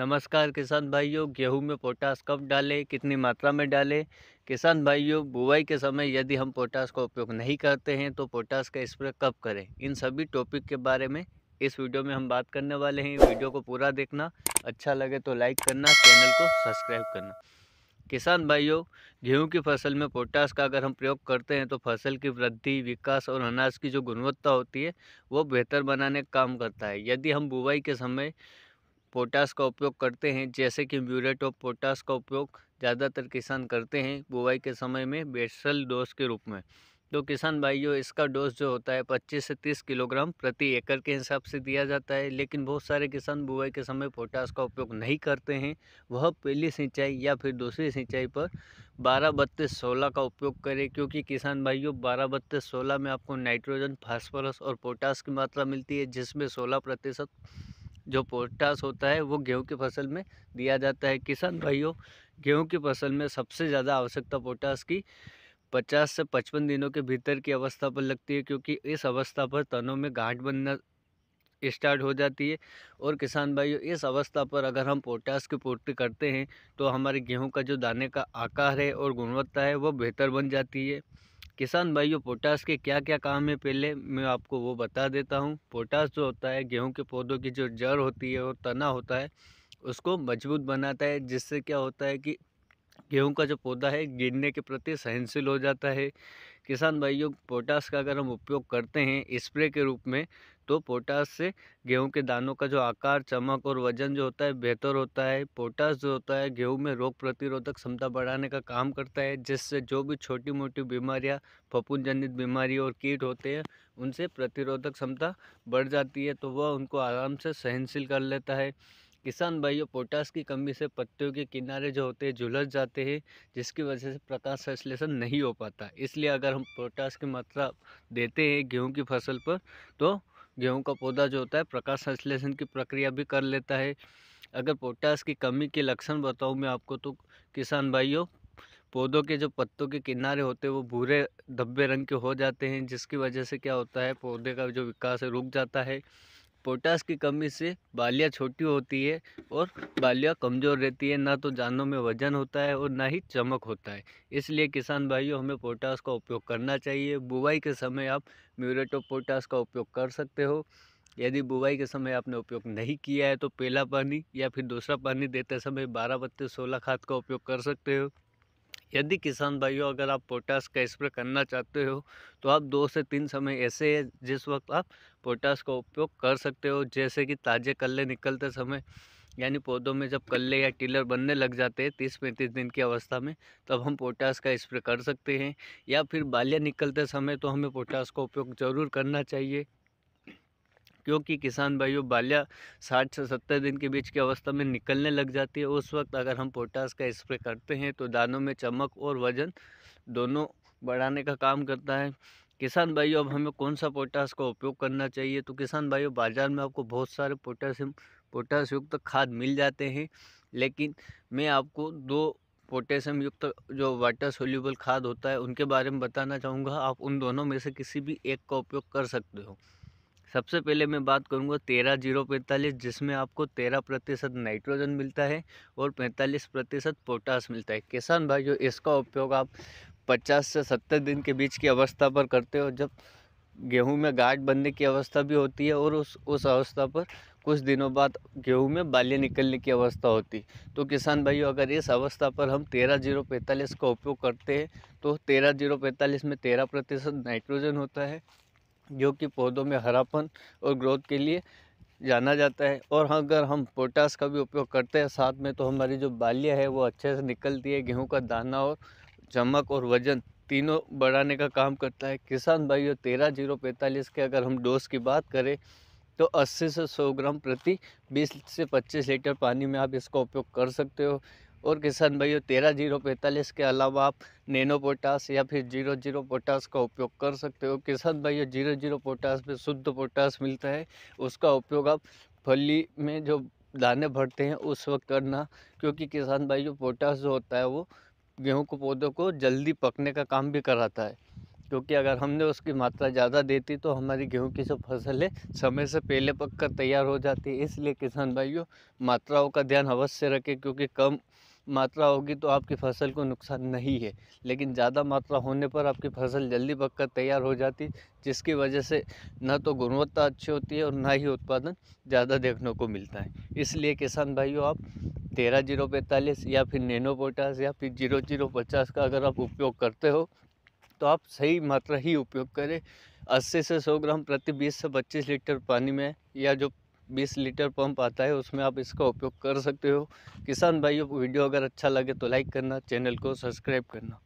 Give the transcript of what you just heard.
नमस्कार किसान भाइयों, गेहूं में पोटास कब डालें, कितनी मात्रा में डालें। किसान भाइयों, बुवाई के समय यदि हम पोटास का उपयोग नहीं करते हैं तो पोटास का स्प्रे कब करें, इन सभी टॉपिक के बारे में इस वीडियो में हम बात करने वाले हैं। वीडियो को पूरा देखना, अच्छा लगे तो लाइक करना, चैनल को सब्सक्राइब करना। किसान भाइयों, गेहूं की फसल में पोटास का अगर हम प्रयोग करते हैं तो फसल की वृद्धि, विकास और अनाज की जो गुणवत्ता होती है वो बेहतर बनाने का काम करता है। यदि हम बुवाई के समय पोटास का उपयोग करते हैं, जैसे कि म्यूरेट ऑफ पोटास का उपयोग ज़्यादातर किसान करते हैं बुवाई के समय में बेसल डोज के रूप में। तो किसान भाइयों, इसका डोज जो होता है 25 से 30 किलोग्राम प्रति एकड़ के हिसाब से दिया जाता है। लेकिन बहुत सारे किसान बुवाई के समय पोटास का उपयोग नहीं करते हैं। वह पहली सिंचाई या फिर दूसरी सिंचाई पर 12-32-16 का उपयोग करें, क्योंकि किसान भाइयों 12-32-16 में आपको नाइट्रोजन, फास्फोरस और पोटास की मात्रा मिलती है, जिसमें 16% जो पोटास होता है वो गेहूं की फसल में दिया जाता है। किसान भाइयों, गेहूं की फसल में सबसे ज़्यादा आवश्यकता पोटास की 50 से 55 दिनों के भीतर की अवस्था पर लगती है, क्योंकि इस अवस्था पर तनों में गांठ बनना स्टार्ट हो जाती है। और किसान भाइयों, इस अवस्था पर अगर हम पोटास की पूर्ति करते हैं तो हमारे गेहूं का जो दाने का आकार है और गुणवत्ता है वो बेहतर बन जाती है। किसान भाइयों, पोटास के क्या क्या काम है पहले मैं आपको वो बता देता हूँ। पोटास जो होता है गेहूं के पौधों की जो जड़ होती है और तना होता है उसको मजबूत बनाता है, जिससे क्या होता है कि गेहूं का जो पौधा है गिरने के प्रति सहनशील हो जाता है। किसान भाइयों, पोटास का अगर हम उपयोग करते हैं स्प्रे के रूप में तो पोटास से गेहूं के दानों का जो आकार, चमक और वजन जो होता है बेहतर होता है। पोटास जो होता है गेहूं में रोग प्रतिरोधक क्षमता बढ़ाने का काम करता है, जिससे जो भी छोटी मोटी बीमारियां, फफूंद जनित बीमारी और कीट होते हैं उनसे प्रतिरोधक क्षमता बढ़ जाती है, तो वह उनको आराम से सहनशील कर लेता है। किसान भाइयों, पोटास की कमी से पत्तियों के किनारे जो होते हैं झुलस जाते हैं, जिसकी वजह से प्रकाश संश्लेषण नहीं हो पाता। इसलिए अगर हम पोटास की मात्रा देते हैं गेहूं की फसल पर तो गेहूं का पौधा जो होता है प्रकाश संश्लेषण की प्रक्रिया भी कर लेता है। अगर पोटास की कमी के लक्षण बताऊं मैं आपको तो किसान भाइयों, पौधों के जो पत्तों के किनारे होते हैं वो भूरे धब्बे रंग के हो जाते हैं, जिसकी वजह से क्या होता है पौधे का जो विकास है रुक जाता है। पोटास की कमी से बालियाँ छोटी होती है और बालियाँ कमज़ोर रहती है, ना तो जानों में वजन होता है और ना ही चमक होता है। इसलिए किसान भाइयों, हमें पोटास का उपयोग करना चाहिए। बुवाई के समय आप म्यूरेट ऑफ पोटास का उपयोग कर सकते हो। यदि बुवाई के समय आपने उपयोग नहीं किया है तो पहला पानी या फिर दूसरा पानी देते समय 12-32-16 खाद का उपयोग कर सकते हो। यदि किसान भाइयों, अगर आप पोटास का स्प्रे करना चाहते हो तो आप 2 से 3 समय ऐसे है जिस वक्त आप पोटास का उपयोग कर सकते हो, जैसे कि ताज़े कल्ले निकलते समय, यानी पौधों में जब कल्ले या टिलर बनने लग जाते हैं 30-35 दिन की अवस्था में, तब हम पोटास का स्प्रे कर सकते हैं। या फिर बालियाँ निकलते समय तो हमें पोटास का उपयोग ज़रूर करना चाहिए, क्योंकि किसान भाइयों बालियाँ 60 से 70 दिन के बीच की अवस्था में निकलने लग जाती है। उस वक्त अगर हम पोटास का स्प्रे करते हैं तो दानों में चमक और वजन दोनों बढ़ाने का काम करता है। किसान भाइयों, अब हमें कौन सा पोटास का उपयोग करना चाहिए, तो किसान भाइयों बाज़ार में आपको बहुत सारे पोटास युक्त खाद मिल जाते हैं, लेकिन मैं आपको 2 पोटेशियम युक्त जो वाटर सोल्यूबल खाद होता है उनके बारे में बताना चाहूँगा। आप उन दोनों में से किसी भी एक का उपयोग कर सकते हो। सबसे पहले मैं बात करूंगा 13-045, जिसमें आपको 13% नाइट्रोजन मिलता है और 45% पोटास मिलता है। किसान भाइयों, इसका उपयोग आप 50 से 70 दिन के बीच की अवस्था पर करते हो, जब गेहूं में गांठ बनने की अवस्था भी होती है और उस अवस्था पर कुछ दिनों बाद गेहूं में बालियाँ निकलने की अवस्था होती। तो किसान भाइयों, अगर इस अवस्था पर हम 13-045 का उपयोग करते हैं तो 13-045 में 13% नाइट्रोजन होता है, जो कि पौधों में हरापन और ग्रोथ के लिए जाना जाता है। और अगर हम पोटास का भी उपयोग करते हैं साथ में तो हमारी जो बालियाँ है वो अच्छे से निकलती है, गेहूं का दाना और चमक और वजन तीनों बढ़ाने का काम करता है। किसान भाइयों, 13-045 के अगर हम डोज की बात करें तो 80 से 100 ग्राम प्रति 20 से 25 लीटर पानी में आप इसका उपयोग कर सकते हो। और किसान भाइयों, 13-045 के अलावा आप नैनो पोटास या फिर 0-0 पोटास का उपयोग कर सकते हो। किसान भाइयों, 0-0 पोटास में शुद्ध पोटास मिलता है, उसका उपयोग आप फली में जो दाने भरते हैं उस वक्त करना, क्योंकि किसान भाइयों पोटास जो होता है वो गेहूं को पौधों को जल्दी पकने का काम भी कराता है। क्योंकि अगर हमने उसकी मात्रा ज़्यादा देती तो हमारी गेहूं की जो फसल है समय से पहले पककर तैयार हो जाती है। इसलिए किसान भाइयों मात्राओं का ध्यान अवश्य रखें, क्योंकि कम मात्रा होगी तो आपकी फसल को नुकसान नहीं है, लेकिन ज़्यादा मात्रा होने पर आपकी फसल जल्दी पककर तैयार हो जाती, जिसकी वजह से न तो गुणवत्ता अच्छी होती है और ना ही उत्पादन ज़्यादा देखने को मिलता है। इसलिए किसान भाइयों आप 13-045 या फिर नैनो पोटास या फिर 0050 का अगर आप उपयोग करते हो तो आप सही मात्रा ही उपयोग करें। 80 से 100 ग्राम प्रति 20 से 25 लीटर पानी में, या जो 20 लीटर पंप आता है उसमें आप इसका उपयोग कर सकते हो। किसान भाइयों वीडियो अगर अच्छा लगे तो लाइक करना, चैनल को सब्सक्राइब करना।